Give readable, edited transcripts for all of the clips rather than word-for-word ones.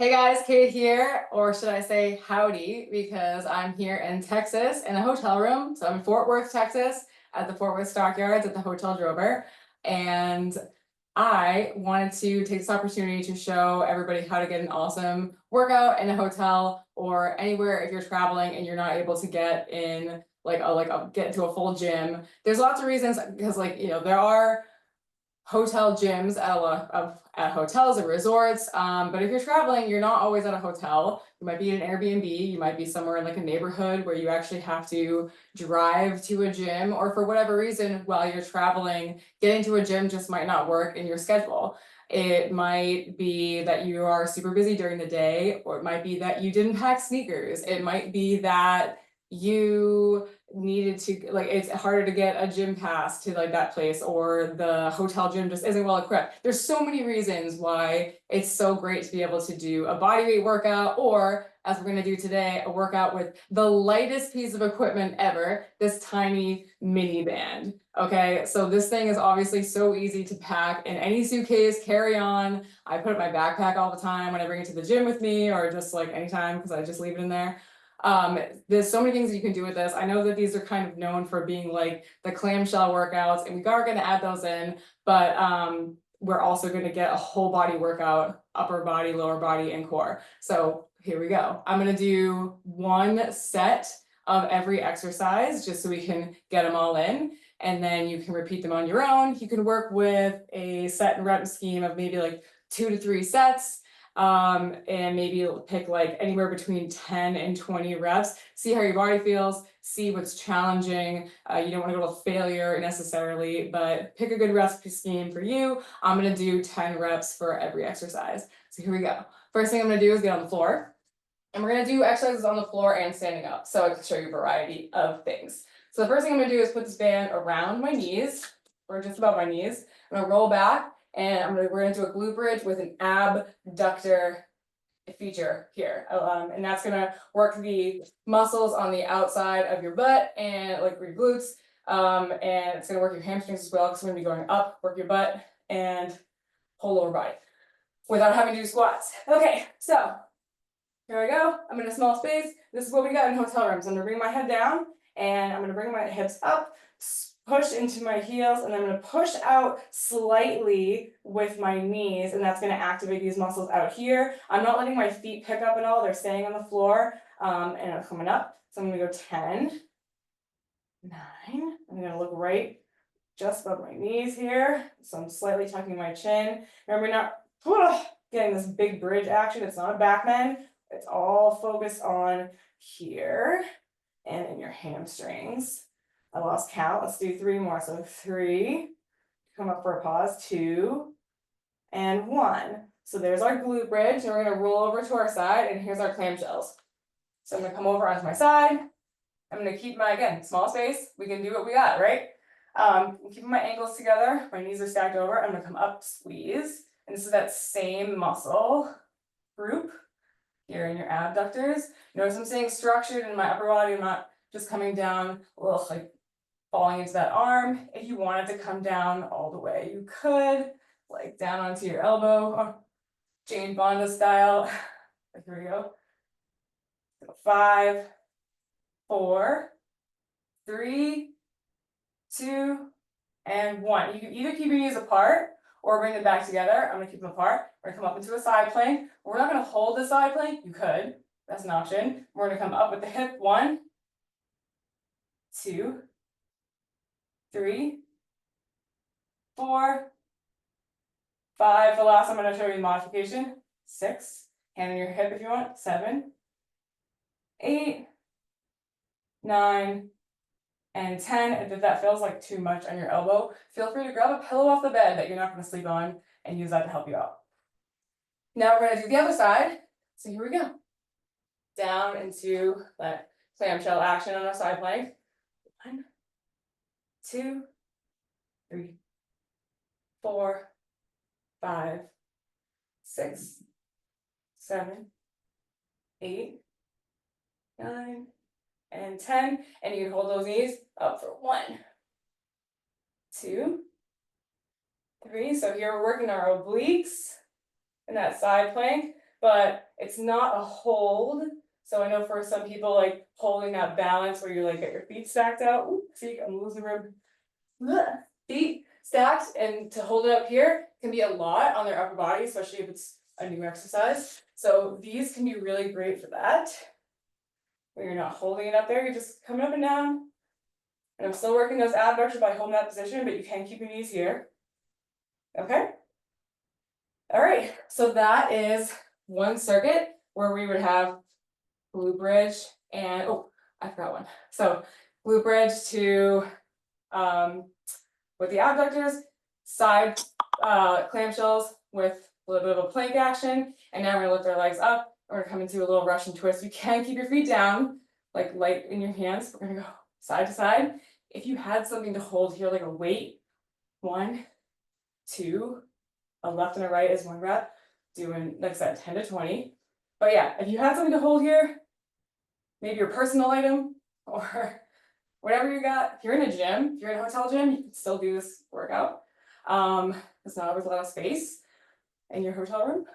Hey guys, Kate here, or should I say howdy, because I'm here in Texas in a hotel room. So I'm in Fort Worth, Texas, at the Fort Worth Stockyards at the Hotel Drover. And I wanted to take this opportunity to show everybody how to get an awesome workout in a hotel or anywhere if you're traveling and you're not able to get in get into a full gym. There's lots of reasons because there are hotel gyms at a lot of at hotels and resorts. But if you're traveling, you're not always at a hotel. You might be in an Airbnb, you might be somewhere in like a neighborhood where you actually have to drive to a gym, or for whatever reason, while you're traveling, getting to a gym just might not work in your schedule. It might be that you are super busy during the day, or it might be that you didn't pack sneakers. It might be that you needed to it's harder to get a gym pass to like that place, or the hotel gym just isn't well equipped. There's so many reasons why it's so great to be able to do a body weight workout, or as we're going to do today, a workout with the lightest piece of equipment ever, this tiny mini band. Okay, so this thing is obviously so easy to pack in any suitcase, carry on. I put it in my backpack all the time when I bring it to the gym with me, or just like anytime because I just leave it in there. There's so many things that you can do with this. I know that these are kind of known for being like the clamshell workouts, and we are going to add those in, but we're also going to get a whole body workout, upper body, lower body, and core. So here we go. I'm going to do one set of every exercise just so we can get them all in, and then you can repeat them on your own. You can work with a set and rep scheme of maybe like 2 to 3 sets. And maybe pick like anywhere between 10 and 20 reps. See how your body feels, see what's challenging. You don't want to go to failure necessarily, but pick a good recipe scheme for you. I'm going to do 10 reps for every exercise. So here we go. First thing I'm going to do is get on the floor. And we're going to do exercises on the floor and standing up, so I can show you a variety of things. So the first thing I'm going to do is put this band around my knees, or just above my knees. I'm going to roll back, and we're going to do a glute bridge with an abductor feature here. And that's going to work the muscles on the outside of your butt and like your glutes. And it's going to work your hamstrings as well, because we're going to be going up, work your butt and whole lower body without having to do squats. Okay, so here I go. I'm in a small space. This is what we got in hotel rooms. I'm going to bring my head down, and I'm going to bring my hips up, push into my heels, and I'm going to push out slightly with my knees, and that's going to activate these muscles out here. I'm not letting my feet pick up at all. They're staying on the floor, and I'm coming up. So I'm going to go 10, 9. I'm going to look right just above my knees here. So I'm slightly tucking my chin. Remember, not getting this big bridge action. It's not a back bend. It's all focused on here and in your hamstrings. I lost count. Let's do 3 more. So 3, come up for a pause, 2, and 1. So there's our glute bridge, and we're going to roll over to our side, and here's our clamshells. So I'm going to come over onto my side. I'm going to keep my, again, small space. We can do what we got, right? I'm keeping my ankles together. My knees are stacked over. I'm going to come up, squeeze. And this is that same muscle group here in your abductors. Notice I'm staying structured in my upper body. I'm not just coming down, like falling into that arm. If you wanted to come down all the way, you could, like down onto your elbow, Jane Fonda style. Here we go. 5, 4, 3, 2, and 1. You can either keep your knees apart or bring them back together. I'm going to keep them apart. We're going to come up into a side plank. We're not going to hold the side plank. You could. That's an option. We're going to come up with the hip. 1, 2, 3, 4, 5. The last I'm going to show you the modification. 6. Hand on your hip if you want. 7, 8, 9, and 10. And if that feels like too much on your elbow, feel free to grab a pillow off the bed that you're not going to sleep on and use that to help you out. Now we're going to do the other side. So here we go. Down into that clamshell action on our side plank. 1, 2, 3, 4, 5, 6, 7, 8, 9, and 10. And you can hold those knees up for 1, 2, 3. So here we're working our obliques in that side plank. but it's not a hold. So I know for some people, like holding that balance where you like get your feet stacked out. Ooh, see, I'm losing room. Feet stacked, and to hold it up here can be a lot on their upper body, especially if it's a new exercise. So these can be really great for that. Where you're not holding it up there, you're just coming up and down. And I'm still working those abductors by holding that position, but you can keep your knees here. Okay? All right, so that is one circuit where we would have glute bridge and, oh, I forgot one. So glute bridge to, with the abductors, side clamshells with a little bit of a plank action. And now we're gonna lift our legs up. We're gonna come into a little Russian twist. You can keep your feet down, like light in your hands. We're gonna go side to side. If you had something to hold here, like a weight, 1, 2, a left and a right is 1 rep, doing, like I said, 10 to 20. But yeah, if you had something to hold here, maybe your personal item or whatever you got. If you're in a gym, if you're in a hotel gym, you can still do this workout. It's not always a lot of space in your hotel room.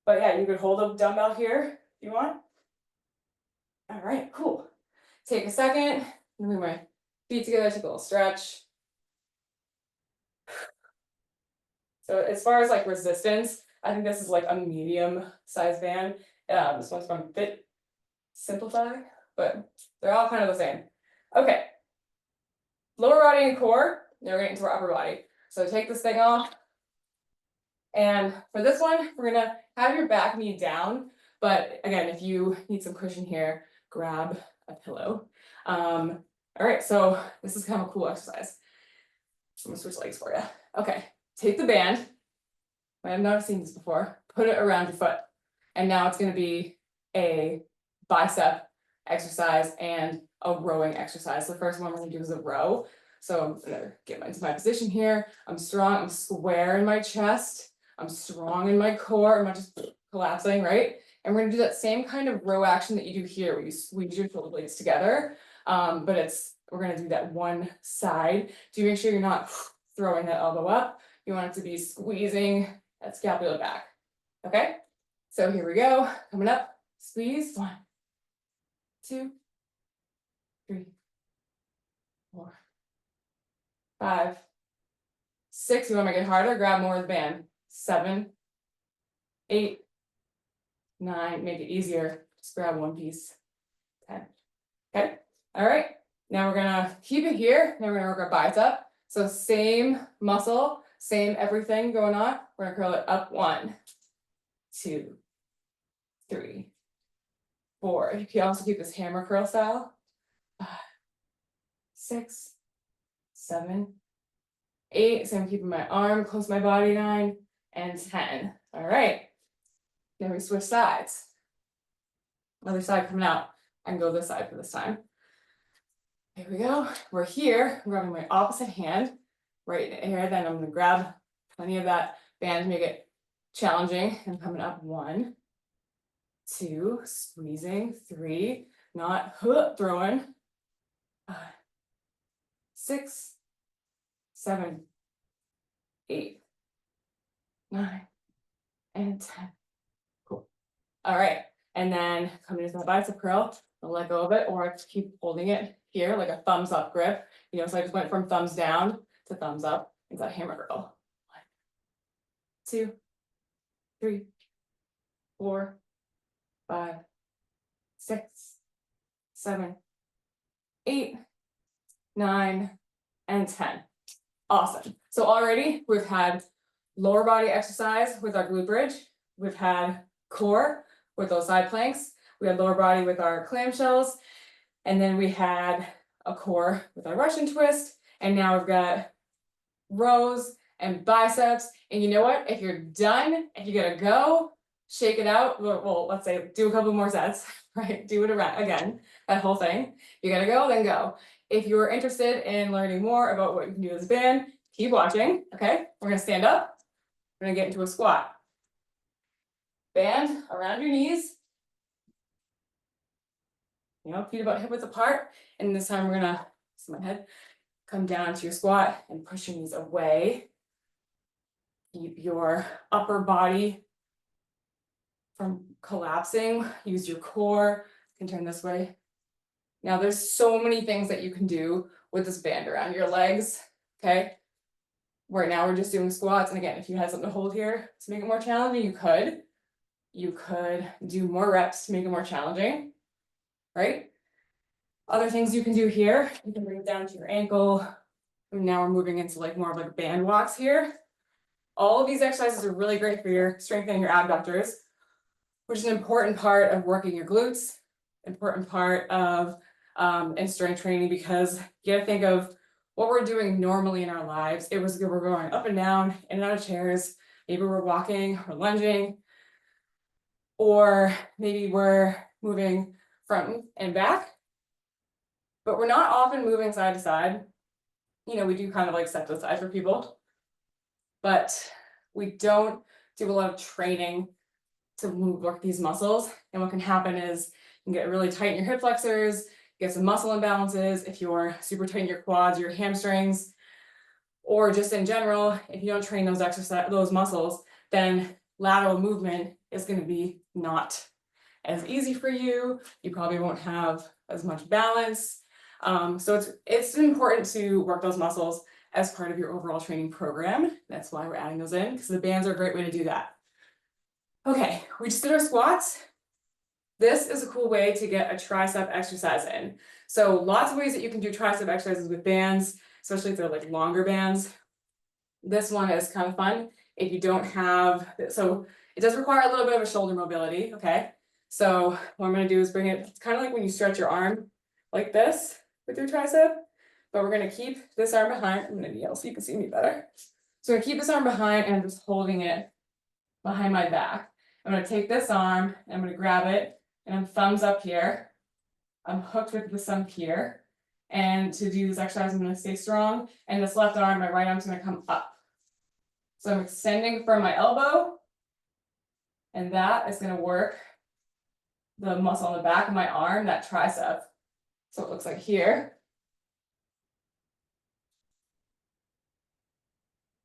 But yeah, you could hold a dumbbell here if you want. All right, cool. Take a second, move my feet together, take a little stretch. So as far as like resistance, I think this is like a medium size band. This one's from Fit Simplify, but they're all kind of the same. Okay. Lower body and core, now we're getting into our upper body. So take this thing off. And for this one, we're gonna have your back knee down. But again, if you need some cushion here, grab a pillow. All right, so this is kind of a cool exercise. I'm gonna switch legs for you. Okay, take the band. I have not seen this before. Put it around your foot. And now it's gonna be a bicep exercise and a rowing exercise. The first one we're gonna do is a row. So I'm gonna get into my position here. I'm strong, I'm square in my chest. I'm strong in my core. I'm not just collapsing, right? And we're gonna do that same kind of row action that you do here, where you squeeze your shoulder blades together. But we're gonna do that one side. Do make sure you're not throwing that elbow up. You want it to be squeezing that scapula back. Okay? So here we go. Coming up, squeeze. 1, 2, 3, 4, 5, 6. You want to make it harder? Grab more of the band. 7, 8, 9. Make it easier. Just grab one piece. 10. Okay. All right. Now we're gonna keep it here. Now we're gonna work our bicep. So same muscle, same everything going on. We're gonna curl it up. 1, 2, 3, 4. You can also keep this hammer curl style. 5, 6, 7, 8. So I'm keeping my arm close to my body. 9 and 10. All right. Then we switch sides. Other side coming out. I can go this side for this time. Here we go. We're here. I'm grabbing my opposite hand right here. Then I'm going to grab plenty of that band to make it challenging. And coming up. 1, 2, squeezing. 3, not throwing. 5, 6, 7, 8, 9, and 10. Cool. All right. And then coming into my bicep curl, I'll let go of it, or I just keep holding it here like a thumbs up grip. You know, so I just went from thumbs down to thumbs up into that hammer curl. 1, 2, 3, 4, 5, 6, 7, 8, 9, and 10. Awesome. So already we've had lower body exercise with our glute bridge. We've had core with those side planks. We had lower body with our clamshells. And then we had a core with our Russian twist. And now we've got rows and biceps. And you know what? If you're done, if you gotta go, shake it out. Well, let's say do a couple more sets, right? Do it around again, that whole thing. You gotta go, then go. If you're interested in learning more about what you can do with this band, keep watching. Okay, we're gonna stand up. We're gonna get into a squat. Band around your knees. You know, feet about hip width apart. And this time we're gonna, see my head, come down to your squat and push your knees away. Keep your upper body from collapsing. Use your core. You can turn this way. Now there's so many things that you can do with this band around your legs, okay? Right now we're just doing squats, and again, if you had something to hold here to make it more challenging, you could. You could do more reps to make it more challenging, right? Other things you can do here, you can bring it down to your ankle. And now we're moving into like more of like band walks here. All of these exercises are really great for your strengthening your abductors, which is an important part of working your glutes, important part of in strength training, because you gotta think of what we're doing normally in our lives. We're going up and down, in and out of chairs. Maybe we're walking or lunging, or maybe we're moving front and back, but we're not often moving side to side. You know, we do kind of like step to the side for people, but we don't do a lot of training to work these muscles. And what can happen is you can get really tight in your hip flexors, get some muscle imbalances if you're super tight in your quads, your hamstrings, or just in general, if you don't train those muscles, then lateral movement is going to be not as easy for you. You probably won't have as much balance. So it's important to work those muscles as part of your overall training program. That's why we're adding those in, because the bands are a great way to do that. Okay, we just did our squats. This is a cool way to get a tricep exercise in. So lots of ways that you can do tricep exercises with bands, especially if they're like longer bands. This one is kind of fun if you don't have, so it does require a little bit of a shoulder mobility, okay? So what I'm gonna do is bring it, it's kind of like when you stretch your arm like this with your tricep, but we're gonna keep this arm behind. I'm gonna yell so you can see me better. So I'm gonna keep this arm behind and I'm just holding it behind my back. I'm gonna take this arm and I'm gonna grab it, and I'm thumbs up here. I'm hooked with the thumb here. And to do this exercise, I'm gonna stay strong. And this left arm, my right arm's gonna come up. So I'm extending from my elbow. And that is gonna work the muscle on the back of my arm, that tricep. So it looks like here.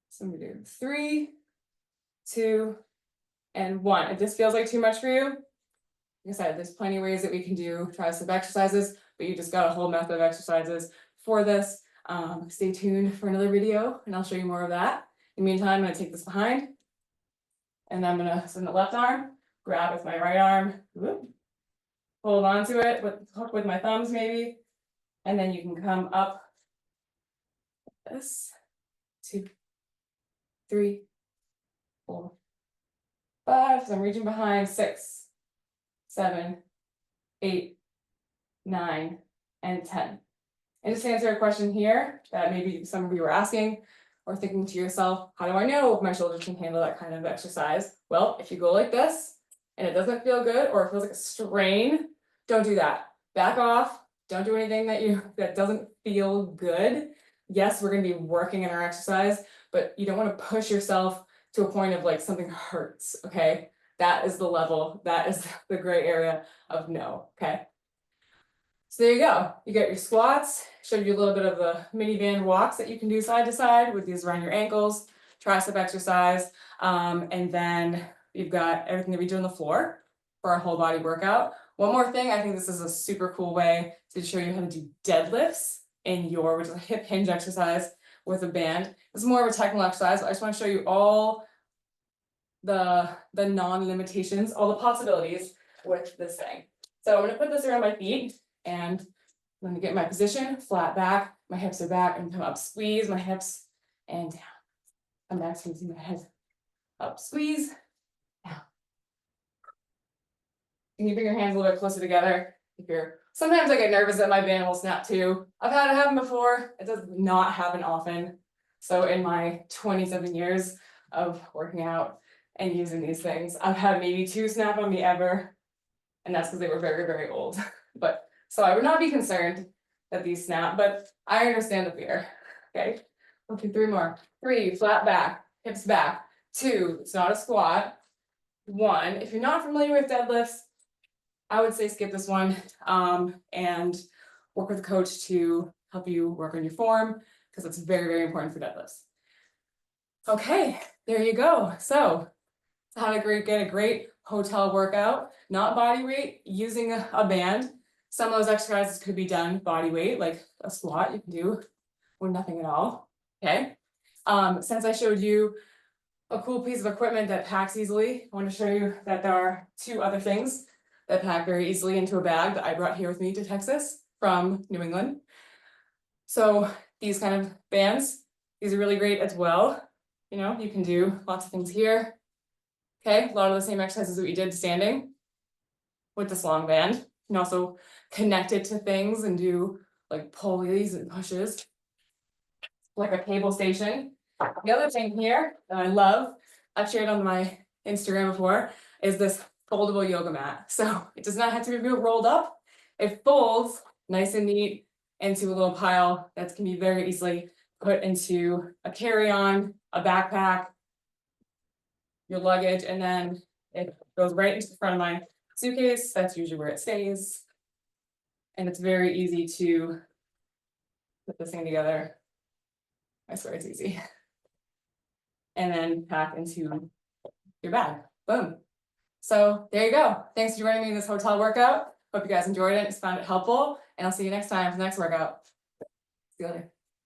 So I'm gonna do 3, 2, and 1. If this feels like too much for you, like I said, there's plenty of ways that we can do tricep exercises, but you just got a whole method of exercises for this. Stay tuned for another video and I'll show you more of that. In the meantime, I'm gonna take this behind, and I'm gonna send the left arm, grab with my right arm, whoop, hold on to it, hook with my thumbs maybe, and then you can come up like this, 2, 3, 4, 5, so I'm reaching behind, 6, 7, 8, 9, and 10. And just to answer a question here that maybe some of you were asking or thinking to yourself, how do I know if my shoulders can handle that kind of exercise? Well, if you go like this and it doesn't feel good, or it feels like a strain, don't do that. Back off. Don't do anything that doesn't feel good. Yes, we're going to be working in our exercise, but you don't want to push yourself to a point of like something hurts, okay? That is the level, that is the gray area of no, okay? So there you go. You get your squats, showed you a little bit of the mini band walks that you can do side to side with these around your ankles, tricep exercise, and then you've got everything that we do on the floor for our whole body workout. One more thing, I think this is a super cool way to show you how to do deadlifts which is a hip hinge exercise with a band. It's more of a technical exercise, but I just want to show you all the non-limitations, all the possibilities with this thing. So I'm going to put this around my feet, and I'm going to get my position, flat back, my hips are back, and come up, squeeze my hips, and down. Come back, squeezing my head, up, squeeze, down. Can you bring your hands a little bit closer together? Sometimes I get nervous that my band will snap too. I've had it happen before. It does not happen often. So in my 27 years of working out and using these things, I've had maybe 2 snap on me ever. And that's because they were very, very old. But so I would not be concerned that these snap, but I understand the fear. Okay, let's do 3 more. 3, flat back, hips back. 2, it's not a squat. 1, if you're not familiar with deadlifts, I would say skip this one and work with a coach to help you work on your form, because it's very, very important for deadlifts. Okay, there you go. So how to get a great hotel workout, not body weight, using a band. Some of those exercises could be done body weight, like a squat you can do or nothing at all. Okay. Since I showed you a cool piece of equipment that packs easily, I want to show you that there are 2 other things that pack very easily into a bag that I brought here with me to Texas from New England. So these kind of bands, these are really great as well. You know, you can do lots of things here. Okay, a lot of the same exercises that we did standing with this long band. You can also connect it to things and do like pulleys and pushes, like a cable station. The other thing here that I love, I've shared on my Instagram before, is this foldable yoga mat. So it does not have to be rolled up. It folds nice and neat into a little pile that can be very easily put into a carry-on, a backpack, your luggage, and then it goes right into the front of my suitcase. That's usually where it stays. And it's very easy to put this thing together. I swear it's easy. And then pack into your bag. Boom. So there you go. Thanks for joining me in this hotel workout. Hope you guys enjoyed it and found it helpful. And I'll see you next time for the next workout. See you later.